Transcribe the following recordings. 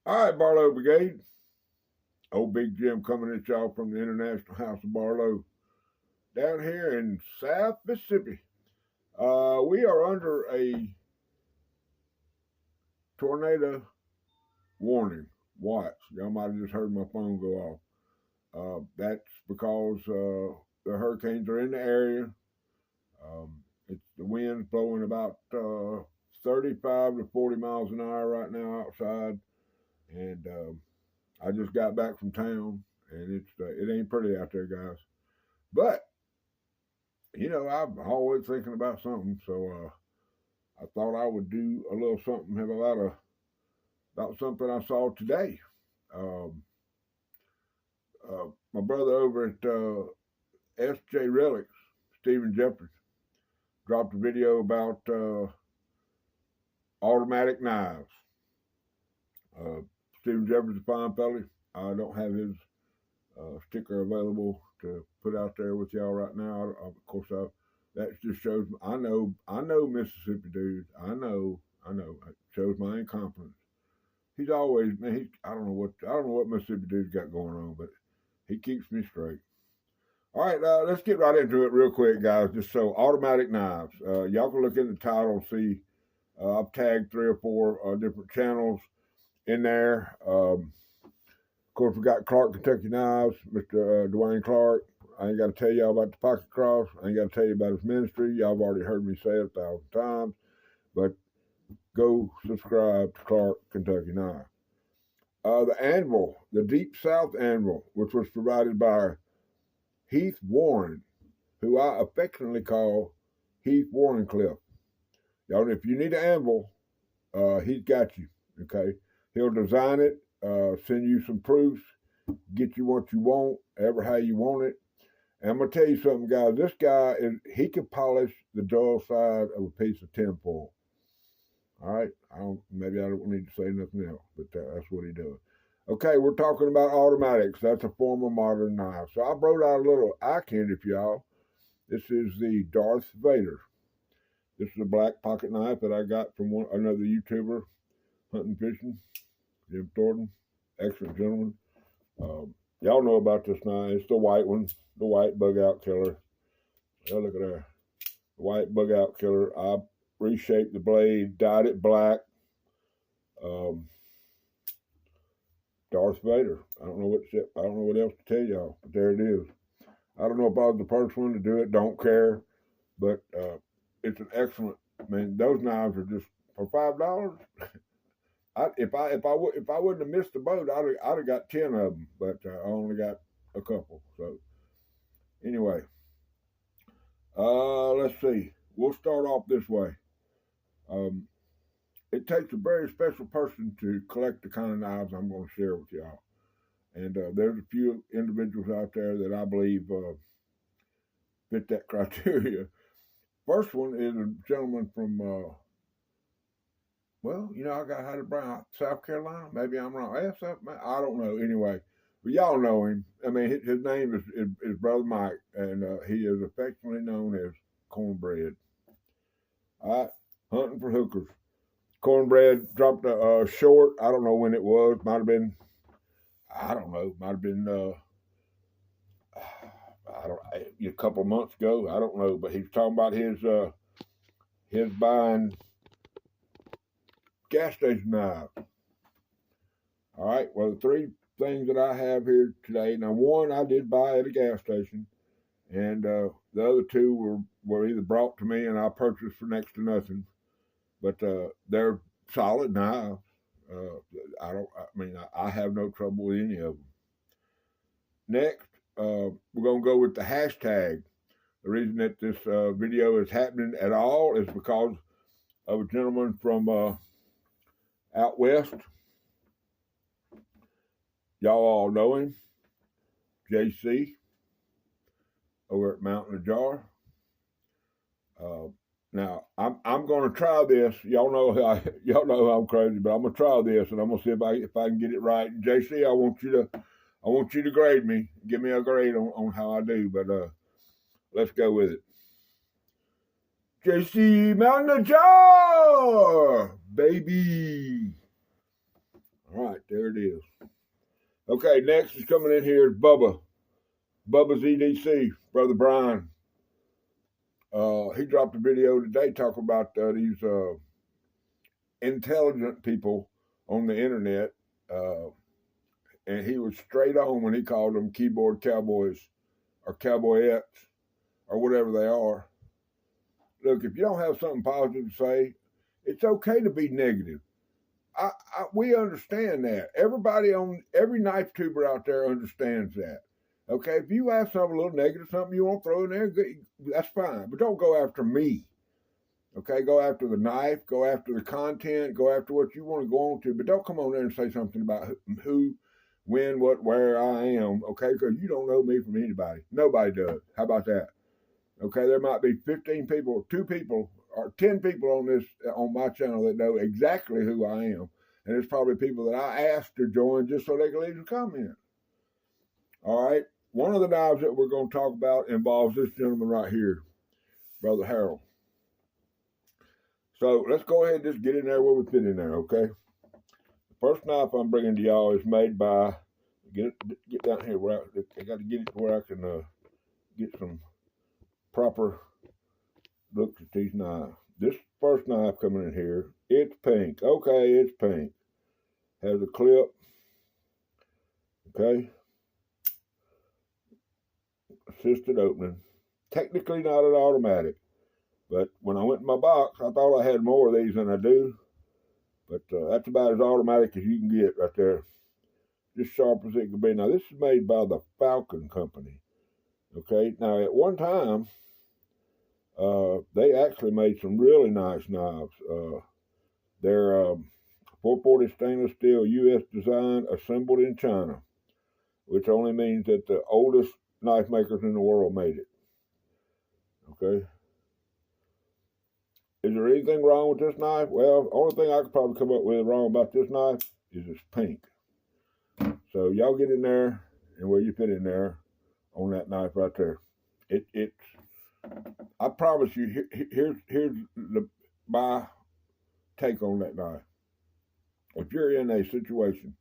All right, Barlow Brigade. Old Big Jim coming at y'all from the International House of Barlow down here in South Mississippi. We are under a tornado warning watch. Y'all might have just heard my phone go off. That's because the hurricanes are in the area. It's the wind's blowing about 35 to 40 miles an hour right now outside, and I just got back from town, and it ain't pretty out there, guys. But I'm always thinking about something, so I thought I would do a little something, have a lot of about something I saw today. Um, my brother over at SJ Relics, Stephen Jeffers, dropped a video about automatic knives. Uh, Stephen Jeffers is a fine fella. I don't have his sticker available to put out there with y'all right now. Of course, that just shows I know Mississippi dude. I know. It shows my incompetence. He's always man. I don't know what Mississippi dude's got going on, but he keeps me straight. All right, let's get right into it real quick, guys. Just so automatic knives. Y'all can look in the title and see. I've tagged 3 or 4 different channels in there. Of course, we got Clark Kentucky Knives, Mr. Dwayne Clark. I ain't got to tell y'all about the pocket cross. I ain't got to tell you about his ministry. Y'all have already heard me say it 1,000 times. But go subscribe to Clark Kentucky Knives. The anvil, the Deep South anvil, which was provided by Heath Warren, who I affectionately call Heath Warrencliffe. Y'all, if you need an anvil, he's got you. Okay, he'll design it, send you some proofs, get you what you want, ever how you want it. And I'm gonna tell you something, guys. This guy he can polish the dull side of a piece of tinfoil. All right, maybe I don't need to say nothing else, but that's what he does. Okay, we're talking about automatics. That's a form of modern knife. So I brought out a little eye candy for y'all. This is the Darth Vader. This is a black pocket knife that I got from another YouTuber, hunting fishing, Jim Thornton, excellent gentleman. Y'all know about this knife. It's the white one, the white bug out killer. Oh, look at there. The white bug out killer. I reshaped the blade, dyed it black. Darth Vader. I don't know what else to tell y'all, but there it is. I don't know if I was the first one to do it. Don't care, but it's an excellent. I mean, those knives are just for $5. If I wouldn't have missed the boat, I'd have got 10 of them, but I only got a couple. So anyway, let's see. We'll start off this way. It takes a very special person to collect the kind of knives I'm going to share with y'all. And there's a few individuals out there that I believe fit that criteria. First one is a gentleman from, I got Hattie Brown, South Carolina. Maybe I'm wrong. I don't know. Anyway, but y'all know him. I mean, his name is Brother Mike, and he is affectionately known as Cornbread. All right, hunting for hookers. Cornbread dropped a short. I don't know when it was. Might have been. I don't know. Might have been. A couple of months ago. I don't know, but he was talking about his buying gas station knives. All right. Well, the 3 things that I have here today. Now, one I did buy at a gas station, and the other 2 were either brought to me and I purchased for next to nothing. But they're solid knives. I have no trouble with any of them. Next, we're going to go with the hashtag. The reason that this video is happening at all is because of a gentleman from out west. Y'all all know him, JC, over at Mountain Ajar. Now I'm going to try this. Y'all know I'm crazy, but I'm going to try this, and I'm going to see if I can get it right. And JC, I want you to grade me, give me a grade on how I do. But let's go with it. JC Mountain Ajar, baby. All right, there it is. Okay, next is coming in here is Bubba's EDC, Brother Brian. He dropped a video today talking about these intelligent people on the internet, and he was straight on when he called them keyboard cowboys or cowboyettes or whatever they are. Look, if you don't have something positive to say, it's okay to be negative. We understand that. Every knife tuber out there understands that. Okay, if you have something a little negative, something you want to throw in there, that's fine. But don't go after me. Okay, go after the knife, go after the content, go after what you want to go on to. But don't come on there and say something about who, when, what, where I am. Okay, because you don't know me from anybody. Nobody does. How about that? Okay, there might be 15 people, 2 people, or 10 people on my channel that know exactly who I am. And it's probably people that I asked to join just so they can leave a comment. All right. One of the knives that we're going to talk about involves this gentleman right here, Brother Harold. So let's go ahead and just get in there where we fit in there, okay? The first knife I'm bringing to y'all is made by, get down here where I got to get it to where I can get some proper looks at these knives. This first knife coming in here, it's pink. Okay, it's pink. Has a clip. Okay. Assisted opening. Technically not an automatic. But when I went in my box, I thought I had more of these than I do. But that's about as automatic as you can get right there. Just sharp as it can be. Now, this is made by the Falcon Company. Okay. Now, at one time, they actually made some really nice knives. They're 440 stainless steel, U.S. design, assembled in China, which only means that the oldest knife makers in the world made it. Okay. Is there anything wrong with this knife? Well, the only thing I could probably come up with wrong about this knife is it's pink. So y'all get in there and where you fit in there on that knife right there. It's I promise you, here's my take on that knife. If you're in a situation,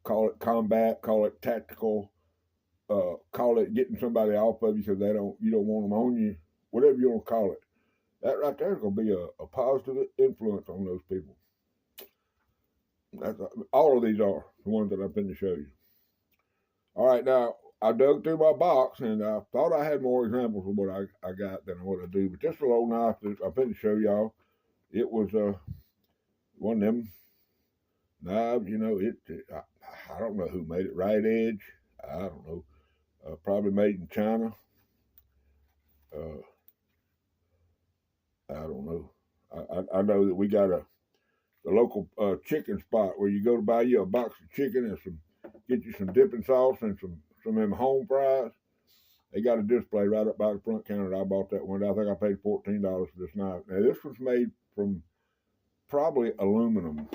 call it combat, call it tactical, call it getting somebody off of you because you don't want them on you, whatever you want to call it. That right there is going to be a positive influence on those people. All of these are the ones that I've been to show you. All right, now I dug through my box and I thought I had more examples of what I got than what I do. But this little knife that I've been to show y'all, it was one of them knives. You know, I don't know who made it. Right Edge. I don't know. Probably made in China. I don't know. I know that we got the local chicken spot where you go to buy you a box of chicken and get you some dipping sauce and some of them home fries. They got a display right up by the front counter. I bought that one. I think I paid $14 for this knife. Now this was made from probably aluminum.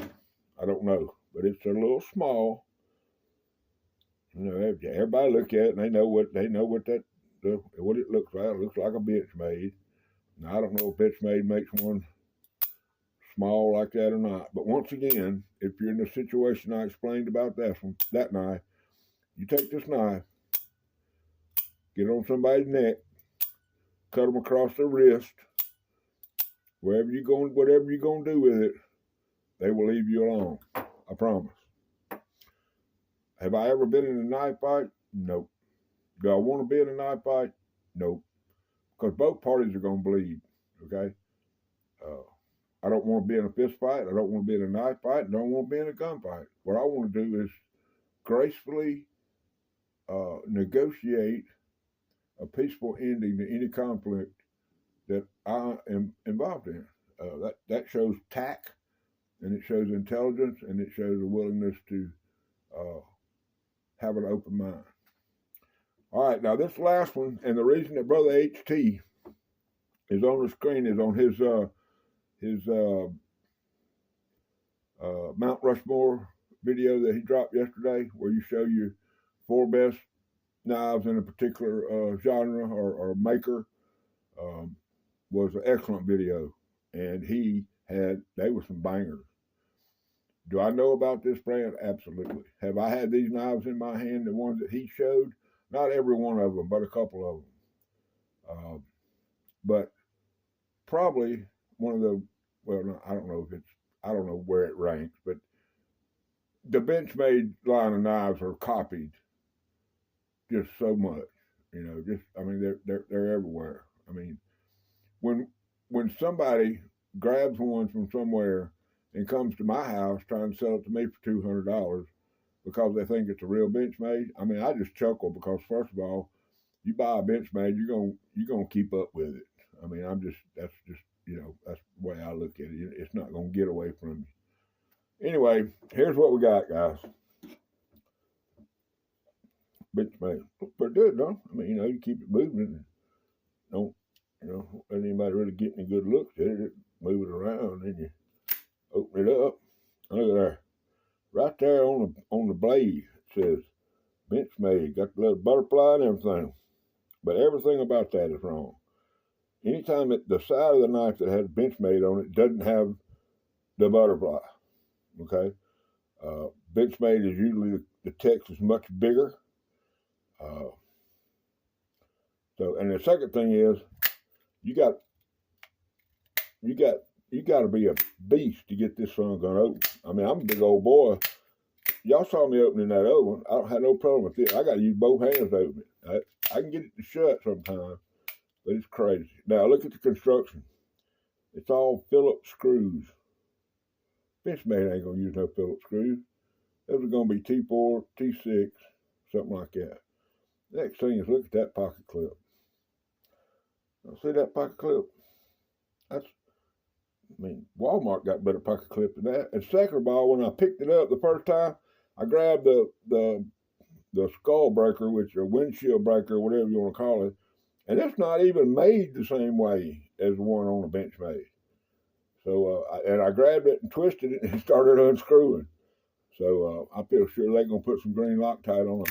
I don't know, but it's a little small. You know, everybody look at it and they know what it looks like. It looks like a Benchmade. Now, I don't know if Benchmade makes one small like that or not. But once again, if you're in the situation I explained about that knife, you take this knife, get on somebody's neck, cut them across their wrist, whatever you're going to do with it, they will leave you alone. I promise. Have I ever been in a knife fight? Nope. Do I want to be in a knife fight? Nope. Because both parties are going to bleed, okay? I don't want to be in a fist fight. I don't want to be in a knife fight. I don't want to be in a gunfight. What I want to do is gracefully negotiate a peaceful ending to any conflict that I am involved in. That shows tact, and it shows intelligence, and it shows a willingness to have an open mind. All right, now this last one, and the reason that Brother HT is on the screen is on his Mount Rushmore video that he dropped yesterday, where you show your 4 best knives in a particular genre or maker. Was an excellent video, and they were some bangers. Do I know about this brand? Absolutely. Have I had these knives in my hand, the ones that he showed? Not every one of them, but a couple of them. But probably one of the, well, no, I don't know if it's, I don't know where it ranks, but the Benchmade line of knives are copied just so much. You know, just, I mean, they're everywhere. I mean, when when somebody grabs one from somewhere and comes to my house trying to sell it to me for $200 because they think it's a real Benchmade, I mean, I just chuckle because first of all, you buy a Benchmade, you're gonna keep up with it. I mean, that's just that's the way I look at it. It's not gonna get away from you. Anyway, here's what we got, guys. Benchmade, pretty good, though. I mean, you keep it moving and don't let anybody really get any good looks at it. Move it around, and you open it up. Look at there, right there on the blade. It says Benchmade. Got the little butterfly and everything, but everything about that is wrong. Anytime the side of the knife that has Benchmade on it doesn't have the butterfly, okay? Benchmade is usually the text is much bigger. And the second thing is, you got to be a beast to get this son gun open. I mean, I'm a big old boy. Y'all saw me opening that other one. I don't have no problem with it. I got to use both hands to open it. I can get it to shut sometimes, but it's crazy. Now look at the construction. It's all Phillips screws. Benchmade ain't gonna use no Phillips screws. Those are gonna be T4, T6, something like that. Next thing is look at that pocket clip. Now, see that pocket clip? Walmart got better pocket clip than that. And second of all, when I picked it up the first time, I grabbed the skull breaker, which is a windshield breaker, whatever you want to call it, and it's not even made the same way as the one on the Benchmade. So, I grabbed it and twisted it and started unscrewing. So I feel sure they're gonna put some green Loctite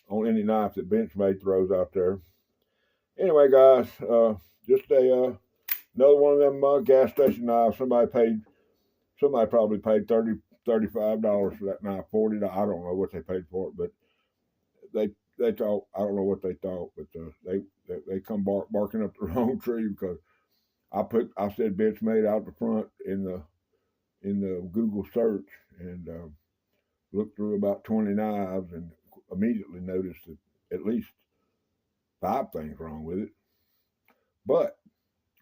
on any knife that Benchmade throws out there. Anyway, guys, just another one of them gas station knives. Somebody probably paid $35 for that knife, $40. I don't know what they paid for it, but they thought, I don't know what they thought, but they come barking up the wrong tree because I said Benchmade out the front in the Google search and looked through about 20 knives and immediately noticed that at least 5 things wrong with it. But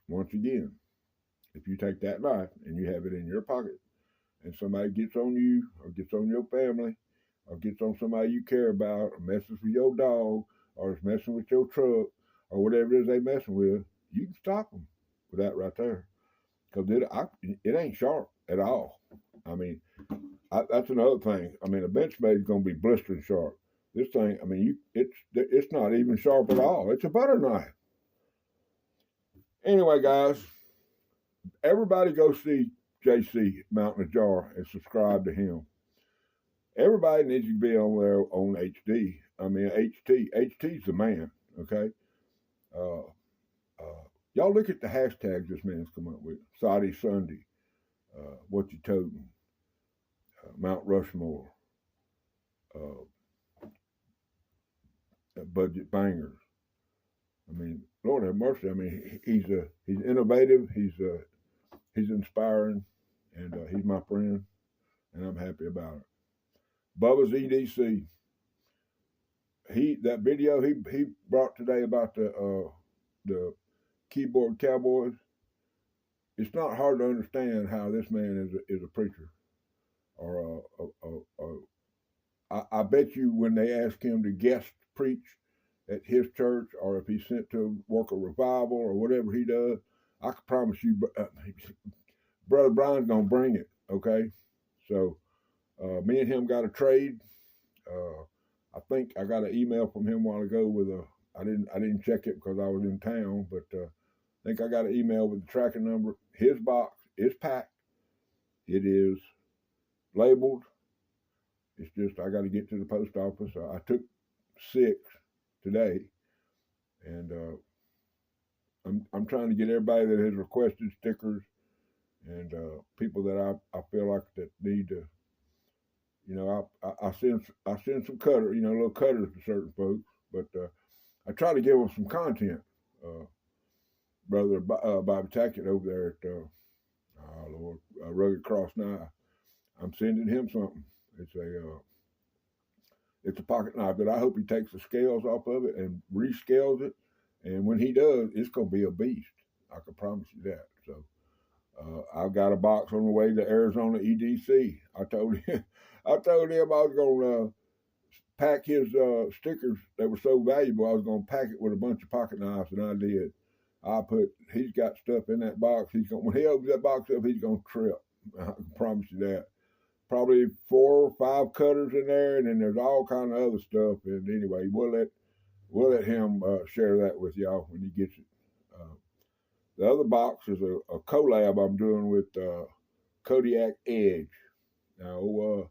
once again, if you take that knife and you have it in your pocket and somebody gets on you or gets on your family or gets on somebody you care about or messes with your dog or is messing with your truck or whatever it is they messing with, you can stop them with that right there. Because it ain't sharp at all. I mean, that's another thing. I mean, a Benchmade is going to be blistering sharp. This thing, I mean, it's not even sharp at all. It's a butter knife. Anyway, guys, everybody go see JC Mountain of Jar and subscribe to him. Everybody needs to be on there on HD. I mean, HT. HT's the man, okay? Y'all look at the hashtags this man's come up with. Saudi Sunday, What You Toting, Mount Rushmore, Budget Bangers. I mean, Lord have mercy. I mean, he's innovative. He's inspiring, and he's my friend, and I'm happy about it. Bubba's EDC. That video he brought today about the keyboard cowboys. It's not hard to understand how this man is a preacher, or I bet you when they ask him to guest preach at his church, or if he's sent to work a revival or whatever he does, I can promise you, Brother Brian's gonna bring it. Okay, so me and him got a trade. I think I got an email from him a while ago with I didn't check it because I was in town, but I think I got an email with the tracking number. His box is packed. It is labeled. It's just I got to get to the post office. I took 6 today, and I'm trying to get everybody that has requested stickers and people that I feel like that need to, you know, I send some cutters, you know, little cutters to certain folks, but I try to give them some content. Uh, Brother Bobby Tackett over there at Lord Rugged Cross Knife, I'm sending him something. It's a pocket knife that I hope he takes the scales off of it and rescales it. And when he does, it's gonna be a beast. I can promise you that. So I've got a box on the way to Arizona EDC. I told him I was gonna pack his stickers that were so valuable. I was gonna pack it with a bunch of pocket knives, and I did. He's got stuff in that box. When he opens that box up, he's gonna trip. I can promise you that. Probably 4 or 5 cutters in there, and then there's all kind of other stuff. And anyway, we'll let him share that with y'all when he gets it. The other box is a collab I'm doing with Kodiak Edge. Now,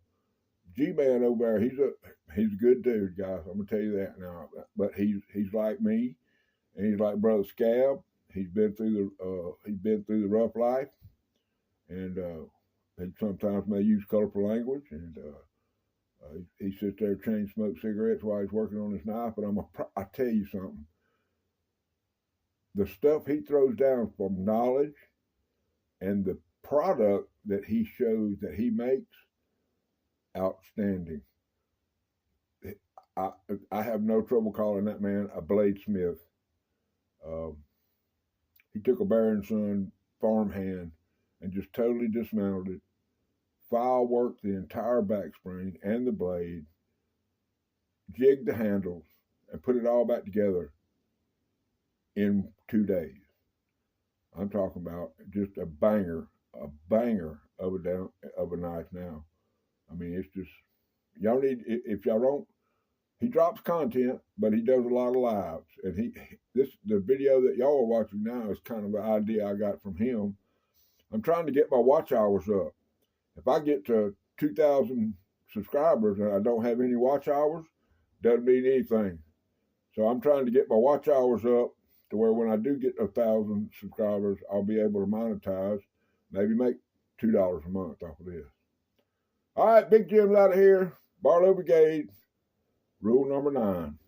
G-Man over there, he's a good dude, guys. I'm gonna tell you that now. But he's like me, and he's like Brother Scab. He's been through the rough life, and he sometimes may use colorful language, and he sits there chain smoke cigarettes while he's working on his knife. But I tell you something. The stuff he throws down from knowledge and the product that he shows that he makes, outstanding. I have no trouble calling that man a bladesmith. He took a Baron Son farmhand and just totally dismantled it, file worked the entire back spring and the blade, jigged the handles, and put it all back together in 2 days. I'm talking about just a banger of a knife now. I mean, it's just, y'all need, if y'all don't, he drops content, but he does a lot of lives. And the video that y'all are watching now is kind of an idea I got from him. I'm trying to get my watch hours up. If I get to 2,000 subscribers and I don't have any watch hours, doesn't mean anything. So I'm trying to get my watch hours up to where when I do get 1,000 subscribers, I'll be able to monetize, maybe make $2 a month off of this. All right, Big Jim's out of here. Barlow Brigade, rule number 9.